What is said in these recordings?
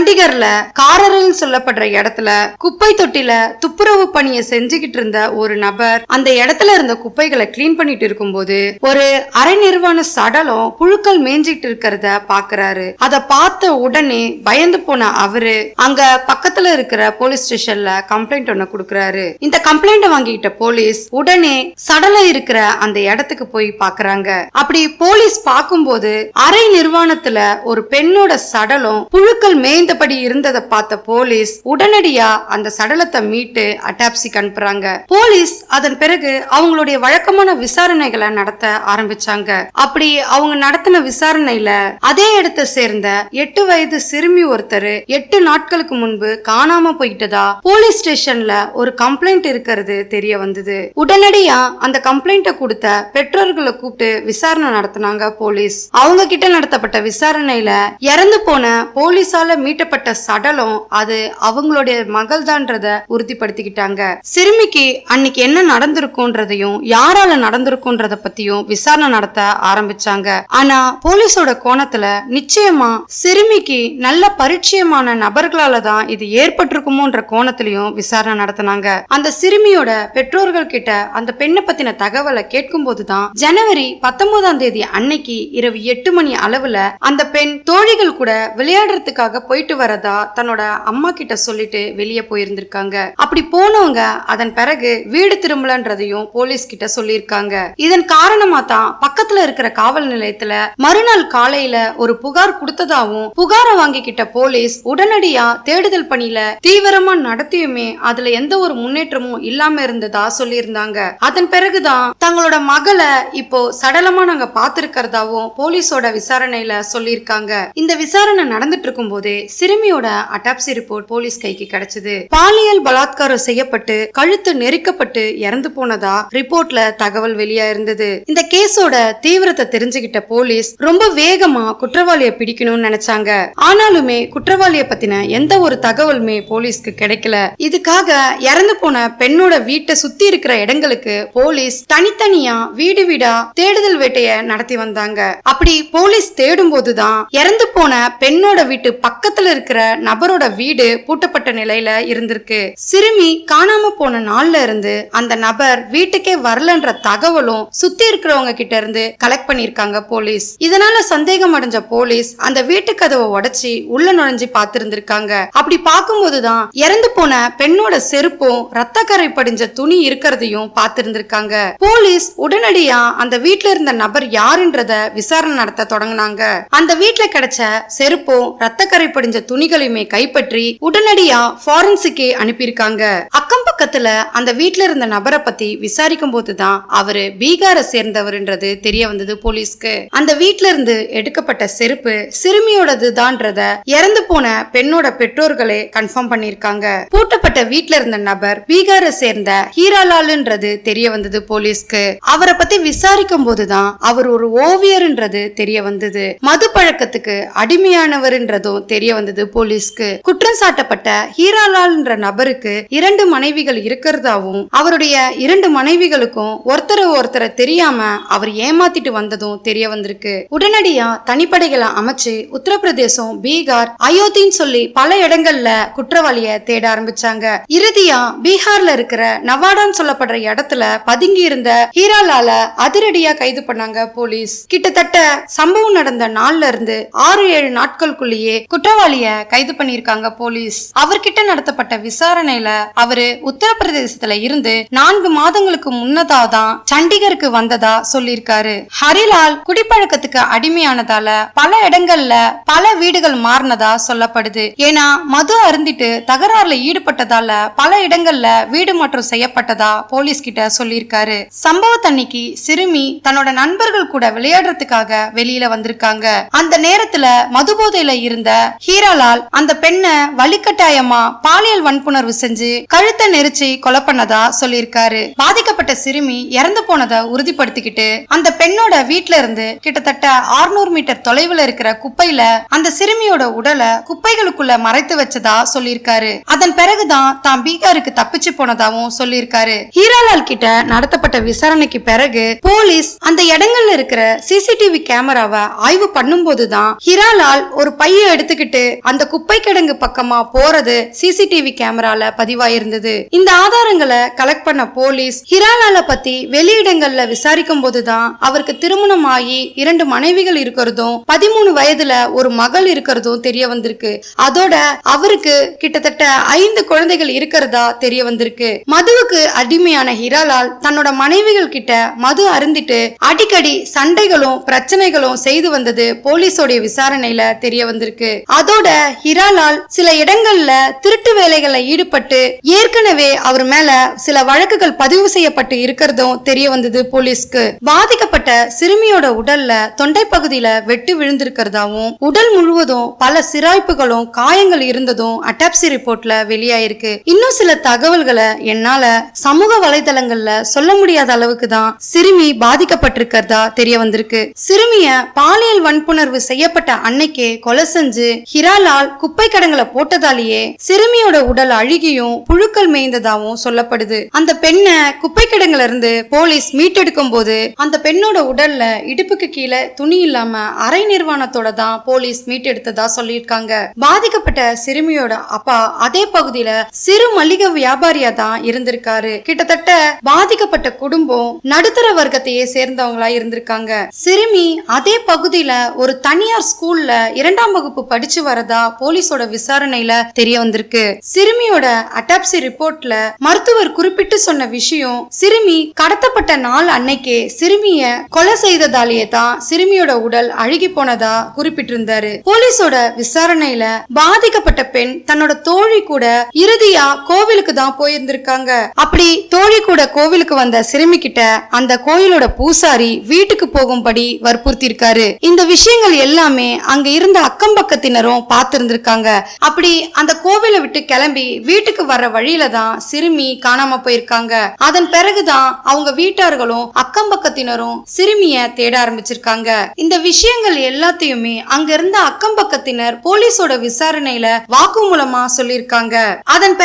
சண்டிகர்ல காரர்னு சொல்லப்படுற இடத்துல குப்பை தொட்டில துப்புரவு பணியை செஞ்சுக்கிட்டு இருந்த ஒரு நபர் அந்த இடத்துல இருந்த குப்பைகளை கிளீன் பண்ணிட்டு இருக்கும்போது ஒரு அரை நிர்வாண சடலம் புழுக்கள் மேய்ஞ்சிட்டு இருக்கிறத பாக்குறாரு. அத பார்த்த உடனே பயந்து போன அவரு அங்க பக்கத்துல இருக்கிற போலீஸ் ஸ்டேஷன்ல கம்ப்ளைண்ட் ஒண்ணு கொடுக்கறாரு. இந்த கம்ப்ளைண்ட் வாங்கிட்ட போலீஸ் உடனே சடலம் இருக்கிற அந்த இடத்துக்கு போய் பாக்குறாங்க. அப்படி போலீஸ் பார்க்கும்போது அரை நிர்வாணத்துல ஒரு பெண்ணோட சடலம் புழுக்கள் மேய்ந்தபடி இருந்ததை பார்த்த போலீஸ் உடனடியா அந்த சடலத்தை மீட்டு அட்டாப்சிக்கு அனுப்புறாங்க. போலீஸ் அதன் பிறகு அவங்களுடைய வழக்கமான விசாரணைகளை நடத்த ஆரம்பிச்சாங்க. அப்படி அவங்க நடத்தின விசாரணையில அதே இடத்தை சேர்ந்த 8 வயது சிறுமி ஒருத்தர் 8 நாட்களுக்கு முன்பு காணாம போயிட்டதா போலீஸ் ஸ்டேஷன்ல ஒரு கம்ப்ளைண்ட் இருக்கிறது தெரிய வந்தது. உடனடியா அந்த கம்ப்ளைண்ட கொடுத்த பெற்றோர்களை கூப்பிட்டு விசாரணை நடத்தினாங்க போலீஸ். அவங்க கிட்ட நடத்தப்பட்ட விசாரணையில இறந்து போன போலீஸால மீட்டப்பட்ட சடலம் அது அவங்களுடைய மகள் தான்றத உறுதிப்படுத்திக்கிட்டாங்க. சிறுமிக்கு அன்னைக்கு என்ன நடந்திருக்கும்ன்றதையும் யாரால நடந்திருக்கும்ன்றத பத்தியும் விசாரணை நடத்த ஆரம்பிச்சாங்க. ஆனா போலீஸோட கோணத்துல நிச்சயமா சிறுமிக்கு நல்ல பரிச்சயமான நபர்களால தான் இது ஏற்பட்டிருக்குமோன்ற கோணத்திலையும் விசாரணை நடத்தினாங்க. அந்த சிறுமியோட பெற்றோர்கள் கிட்ட அந்த பெண்ணை பத்தின தகவலை கேட்கும் போதுதான் ஜனவரி 19ஆம் தேதி அன்னைக்கு இரவு 8 மணி அளவுல அந்த பெண் தோழிகள் கூட விளையாடுறதுக்காக போயிட்டு வரதா தன்னோட அம்மா கிட்ட சொல்லிட்டு வெளியே போயிருந்திருக்காங்க. அப்படி போனவங்க அதன் பிறகு வீடு திரும்பலன்றதையும் போலீஸ் கிட்ட சொல்லியிருக்காங்க. இதன் காரணமா தான் பக்கத்துல இருக்கிற காவல் நிலையத்துல மறுநாள் காலையில ஒரு புகார் கொடுத்ததாவும் புகாரை வாங்கிக்கிட்ட போலீஸ் உடனடியா தேடுதல் பணியில தீவிரமா நடத்தியுமே அதுல எந்த ஒரு முன்னேற்றமும் இல்லாம இருந்ததா சொல்லியிருந்தாங்க. அதன் பிறகுதான் தங்களோட மகளை இப்போ சடலமா நாங்க பாத்திருக்கிறதாவும் போலீஸோட விசாரணையில சொல்லியிருக்காங்க. இந்த விசாரணை நடந்துட்டு இருக்கும் போதே சிறுமியோட அட்டாப்சி ரிப்போர்ட் போலீஸ் கைக்கு கிடைச்சது. பாலியல் பலாத்காரம் செய்யப்பட்டு கழுத்து நெரிக்கப்பட்டு இறந்து போனதா ரிப்போர்ட்ல தகவல் வெளியா இருந்தது. இந்த கேஸோட தீவிரத்தை தெரிஞ்சுக்கிட்ட போலீஸ் ரொம்ப வேகமா குற்றவாளியை பிடிக்கணும்னு நினைச்சாங்க. ஆனாலுமே குற்றவாளிய பத்தின எந்த ஒரு தகவலுமே போலீஸ்க்கு கிடைக்கல. இதுக்காக இறந்து போன பெண்ணோட வீட்டை சுத்தி இருக்கிற இடங்களுக்கு போலீஸ் தனித்தனியா வீடு வீடா தேடுதல் வேட்டைய நடத்தி வந்தாங்க. அப்படி போலீஸ் தேடும் போதுதான் இறந்து போன பெண்ணோட வீட்டு பக்கத்துல இருக்கிற நபரோட வீடு பூட்டப்பட்ட நிலையில இருந்திருக்கு. சிறுமி காணாம போன நாள்ல இருந்து அந்த நபர் வீட்டுக்கே வரலன்ற தகவலும் சுத்தி இருக்கிறவங்க கிட்ட இருந்து கலெக்ட் பண்ணிருக்காங்க போலீஸ். இதனால சந்தேகம் அடைஞ்ச போலீஸ் அந்த வீட்டு கதவை உடைச்சி உள்ள நுழைஞ்சு பார்த்திருந்திருக்காங்க. அப்படி பார்க்கும்போதுதான் இறந்து போன பெண்ணோட செருப்பும் ரத்த கரை படிஞ்ச துணி இருக்கிறதையும் பார்த்திருந்திருக்காங்க. போலீஸ் உடனடியா அந்த வீட்டுல இருந்த நபர் யாருன்றத விசாரணை நடத்த தொடங்கினாங்க. அந்த வீட்டுல கிடைச்ச செருப்பும் ரத்த கரை படிஞ்ச துணிகளையுமே கைப்பற்றி உடனடியா ஃபாரன்சிக்கே அனுப்பியிருக்காங்க. அக்கம் பக்கத்துல அந்த வீட்டுல இருந்த நபரை பத்தி விசாரிக்கும் போதுதான் அவரு பீகாரை சேர்ந்தவர்ன்றது தெரிய வந்தது போலீஸ்க்கு. அந்த வீட்டுல இருந்து எடுக்கப்பட்ட செருப்பு சிறுமியோடது தான்றத இறந்து போன பெண்ணோட பெற்றோர்களே கன்ஃபார்ம் பண்ணிருக்காங்க. பூட்டப்பட்ட வீட்டுல இருந்த நபர் பீகாரை சேர்ந்த ஹீராலால்ன்றது தெரிய வந்தது போலீஸ்க்கு. அவரை பத்தி விசாரிக்கும் போதுதான் அவர் ஒரு ஓவியர்ன்றது தெரிய வந்தது. மது பழக்கத்துக்கு அடிமையானவர்ன்றதும் தெரிய வந்தது போலீஸ்க்கு. குற்றம் சாட்டப்பட்ட ஹீராலால்ன்ற நபருக்கு 2 மனைவிகள் இருக்கிறதாவும் அவருடைய 2 மனைவிகளுக்கும் ஒருத்தரை தெரியாம அவர் ஏமாத்திட்டு வந்ததும் தெரிய வந்திருக்கு. உடனடியா தனிப்படைகளை அமைச்சு உத்தரப்பிரதேசம், பீகார், அயோத்தின்னு சொல்லி பல இடங்கள்ல குற்றவாளிய தேட ஆரம்பிச்சாங்க. இறுதியா பீகார்ல இருக்கிற நவாடான்னு சொல்லப்படுற இடத்துல பதுங்கி இருந்த ஹீராலால அதிரடியா கைது பண்ணாங்க போலீஸ். கிட்டத்தட்ட சம்பவம் நடந்த நாள்ல இருந்து 6-7 நாட்களுக்குள்ளேயே குற்றவாளிய கைது பண்ணிருக்காங்க போலீஸ். அவர்கிட்ட நடத்தப்பட்ட விசாரணையில அவரு உத்தரப்பிரதேசத்துல இருந்து 4 மாதங்களுக்கு முன்னதாதான் சண்டிகருக்கு வந்ததா சொல்லிருக்காரு. ஹரிலால் குடிப்பழக்கத்துக்கு அடிமையானதால பல இடங்கள்ல பல வீடுகள் மாறினதா சொல்லப்படுது. ஏன்னா மது அருந்திட்டு தகராறுல ஈடுபட்டதால பல இடங்கள்ல வீடு மாற்றம் செய்யப்பட்டதா போலீஸ் கிட்ட சொல்லிருக்காரு. சம்பவத்தன்னைக்கு சிறுமி தன்னோட நண்பர்கள் கூட விளையாடுறதுக்காக வெளியில வந்திருக்காங்க. அந்த நேரத்துல மது போதையில இருந்த ஹீராலால் அந்த பெண்ணை வலிக்கட்டாயமா பாலியல் வன்புணர்வு செஞ்சு கழுத்தை நெரிச்சு கொலை பண்ணதா சொல்லியிருக்காரு. பாதிக்கப்பட்ட சிறுமி இறந்து போனதை உறுதிப்படுத்திக்கிட்டு அந்த பெண்ணோட வீட்டுல இருந்து கிட்டத்தட்ட 600 மீட்டர் தொலைவுல இருக்கிற குப்பையில அந்த சிறுமியோட உடலை குப்பைகளுக்குள்ள மறைத்து வச்சதா சொல்லியிருக்காரு. அதன் பிறகுதான் தான் பீகாருக்கு தப்பிச்சு போனதாவும் சொல்லியிருக்காரு. ஹீராலால் கிட்ட நடத்தப்பட்ட விசாரணைக்கு பிறகு போலீஸ் அந்த இடங்கள்ல இருக்கிற சிசிடிவி கேமராவை ஆய்வு பண்ணும் போதுதான் ஹீராலால் ஒரு பைய எடுத்துக்கிட்டு அந்த குப்பை கிடங்கு பக்கமா போறது சிசிடிவி கேமரால பதிவாயிருந்தது. இந்த ஆதாரங்களை கலெக்ட் பண்ண போலீஸ் ஹிராலால பத்தி வெளியிடங்கள்ல விசாரிக்கும் போதுதான் அவருக்கு திருமணம் ஆகி 2 மனைவிகள் இருக்கிறதும் 13 வயதுல ஒரு மகள் இருக்கிறதும் தெரிய வந்திருக்கு. அதோட அவருக்கு கிட்டத்தட்ட 5 குழந்தைகள் இருக்கிறதா தெரிய வந்திருக்கு. மதுவுக்கு அடிமையான ஹிராலால் தன்னோட மனைவிகள் கிட்ட மது அருந்திட்டு அடிக்கடி சண்டைகளும் பிரச்சனைகளும் செய்து வந்தது போலீஸோட விசாரணையில தெரிய வந்திருக்கு. அதோட ஹிராலால் சில இடங்கள்ல திருட்டு வேலைகளை ஈடுபட்டு ஏற்கனவே அவர் மேல சில வழக்குகள் பதிவு செய்யப்பட்டு இருக்கிறதும் தெரிய வந்தது போலீஸ்க்கு. பாதிக்கப்பட்ட சிறுமியோட உடல்ல தொண்டை பகுதியில வெட்டு விழுந்திருக்கிறதாவும் உடல் முழுவதும் பல சிராய்ப்புகளும் காயங்கள் இருந்ததும் அட்டாப்சி ரிப்போர்ட்ல வெளியாயிருக்கு. இன்னும் சில தகவல்களை என்னால சமூக வலைதளங்கள்ல சொல்ல முடியாத அளவுக்கு தான் சிறுமி பாதிக்கப்பட்டிருக்கிறதா தெரிய வந்திருக்கு. சிறுமிய பாலியல் வன்புணர்வு செய்யப்பட்ட அன்னைக்கே கொலை செஞ்சு ஹிராலால் குப்பை கடங்களை போட்டதாலேயே சிறுமியோட உடல் அழுகியும் புழுக்கள் மேய்ந்ததாகவும் சொல்லப்படுது. அந்த பெண்ணை குப்பை கிடங்குல இருந்து போலீஸ் மீட்டெடுக்கும் போது அந்த பெண்ணோட உடல்ல இடுப்புக்கு கீழே துணி இல்லாம அரை நிர்வாணத்தோட தான் போலீஸ் மீட்டெடுத்ததா சொல்லியிருக்காங்க. பாதிக்கப்பட்ட சிறுமியோட அப்பா அதே பகுதியில சிறு மளிகை வியாபாரியா தான் இருந்திருக்காரு. கிட்டத்தட்ட பாதிக்கப்பட்ட குடும்பம் நடுத்தர வர்க்கத்தையே சேர்ந்தவங்களா இருந்திருக்காங்க. சிறுமி அதே பகுதியில ஒரு தனியார் ஸ்கூல்ல 2ஆம் வகுப்பு படிச்சு வரதா போலீஸோட விசாரணையில தெரிய வந்திருக்கு. சிறுமியோட அட்டாப்சி ரிப்போர்ட்ல மருத்துவர் குறிப்பிட்டு சொன்ன விஷயம் சிறுமி கடத்தப்பட்ட நாள் அன்னைக்கே சிறுமிய கொலை செய்ததாலேயே தான் சிறுமியோட உடல் அழுகி போனதா குறிப்பிட்டிருந்தாரு. போலீஸோட விசாரணையில பாதிக்கப்பட்ட பெண் தன்னோட தோழி கூட இறுதியா கோவிலுக்கு தான் போயிருந்திருக்காங்க. அப்படி தோழி கூட கோவிலுக்கு வந்த சிறுமி கிட்ட அந்த கோயிலோட பூசாரி வீட்டுக்கு போகும்படி வற்புறுத்தி இருக்காரு. இந்த விஷயங்கள் எல்லாமே அங்க இருந்த அக்கம் பக்கத்தினரும் பார்த்திருந்திருக்காங்க. அப்படி அந்த கோவிலை விட்டு கிளம்பி வீட்டுக்கு வர்ற வழியில தான் சிறுமி காணாம போயிருக்காங்க. அதன் பிறகுதான் அவங்க வீட்டார்களும் அக்கம் பக்கத்தினரும் சிறுமிய தேட ஆரம்பிச்சிருக்காங்க. இந்த விஷயங்கள் எல்லாத்தையுமே அங்க இருந்த அக்கம் பக்கத்தினர் போலீஸோட விசாரணையில வாக்குமூலமா சொல்லிருக்காங்க. அதன்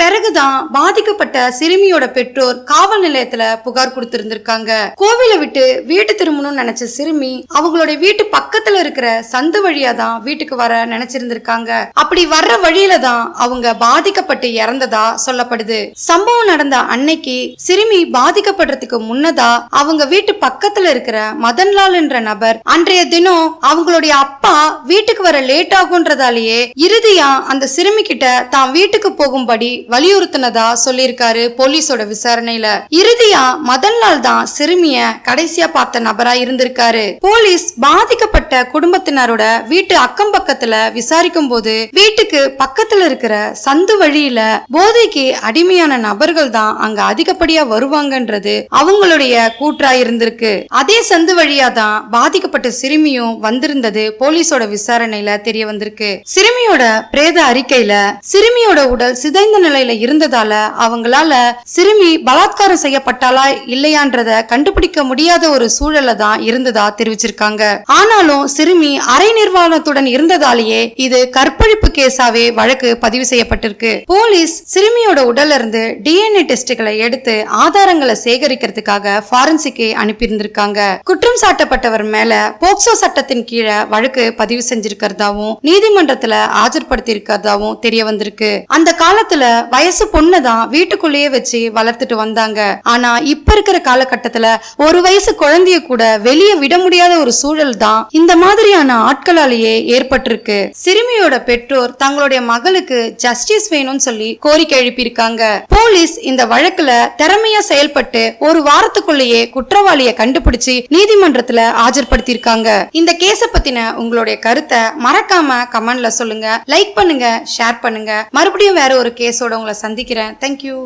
பிறகுதான் பாதிக்கப்பட்ட சிறுமியோட பெற்றோர் காவல் நிலையத்துல புகார் கொடுத்திருந்திருக்காங்க. கோவிலை விட்டு வீட்டு திரும்பணும்னு நினைச்ச சிறுமி அவங்களோட வீட்டு பக்கத்துல இருக்கிற சந்து வழியா தான் வீட்டுக்கு வர நினைச்சிருந்திருக்காங்க. அப்படி வர்ற வழியில தான் அவங்க பாதிக்கப்பட்டு இறந்ததா சொல்லப்படுது. சம்பவம் நடந்த அன்னைக்கு சிறுமி பாதிக்கப்படுறதுக்கு முன்னதா அவங்க வீட்டு பக்கத்துல இருக்கிற மதன்லால் என்ற நபர் அன்றைய தினம் அவங்களுடைய அப்பா வீட்டுக்கு வர லேட் ஆகுன்றதாலேயே இறுதியா அந்த சிறுமி கிட்ட தான் வீட்டுக்கு போகும்படி வலியுறுத்தினதா சொல்லியிருக்காரு போலீஸோட விசாரணையில. இறுதியா மதன்லால் தான் சிறுமிய கடைசியா பார்த்த நபரா இருந்திருக்காரு. போலீஸ் பாதிக்கப்பட்ட குடும்பத்தினரோட வீட்டு அக்கம் பக்கத்துல விசாரிக்கும் போது வீட்டுக்கு பக்கத்துல இருக்கிற சந்து வழியில போதைக்கு அடிமையான நபர்கள் தான் அங்க அதிகப்படியா வருவாங்கன்றது அவங்களுடைய கூற்றா இருந்திருக்கு. அதே சந்து வழியா தான் பாதிக்கப்பட்ட சிறுமியும் வந்திருந்தது போலீஸோட விசாரணையில தெரிய வந்திருக்கு. சிறுமியோட பிரேத அறிக்கையில சிறுமியோட உடல் சிதைந்த நிலையில இருந்ததால அவங்களால சிறுமி பலாத்காரம் செய்யப்பட்டாலா இல்லையான்றத கண்டுபிடிக்க முடியாத ஒரு சூழல்ல தான் இருந்ததா தெரிவிச்சிருக்காங்க. ஆனாலும் சிறுமி அரை நிர்வாணத்துடன் இருந்ததாலேயே இது கற்பழிப்பு கேஸாவே வழக்கு பதிவு செய்யப்பட்டிருக்கு. போலீஸ் சிறுமியோட உடல்ல இருந்து DNA டெஸ்ட்களை எடுத்து ஆதாரங்களை சேகரிக்கிறதுக்காக ஃபாரன்சிக்கை அனுப்பியிருந்திருக்காங்க. குற்றம் சாட்டப்பட்டவர் மேல போக்சோ சட்டத்தின் கீழே வழக்கு பதிவு செஞ்சிருக்கிறதாவும் நீதிமன்றத்துல ஆஜர்படுத்தி இருக்கிறதாவும் தெரிய வந்திருக்கு. அந்த காலத்துல வயசு பொண்ணுதான் வீட்டுக்குள்ளேயே வச்சு வளர்த்துட்டு வந்தாங்க. ஆனா இப்ப இருக்கிற காலகட்டத்துல ஒரு வயசு குழந்தைய கூட வெளியே விட முடியாத ஒரு சூழல் தான் இந்த மாதிரியான ஆட்களாலேயே ஏற்பட்டிருக்கு. சிறுமியோட பெற்றோர் தங்களுடைய மகளுக்கு ஜஸ்டிஸ் வேணும்னு சொல்லி கோரிக்கை எழுப்பியிருக்காங்க. போலீஸ் இந்த வழக்குல திறமையா செயல்பட்டு ஒரு வாரத்துக்குள்ளேயே குற்றவாளியை கண்டுபிடிச்சு நீதிமன்றத்துல ஆஜர்படுத்தியிருக்காங்க. இந்த கேஸ பத்தின உங்களுடைய கருத்தை மறக்காம கமெண்ட்ல சொல்லுங்க. லைக் பண்ணுங்க, ஷேர் பண்ணுங்க. மறுபடியும் வேற ஒரு கேஸோட உங்களை சந்திக்கிறேன். தேங்க்யூ.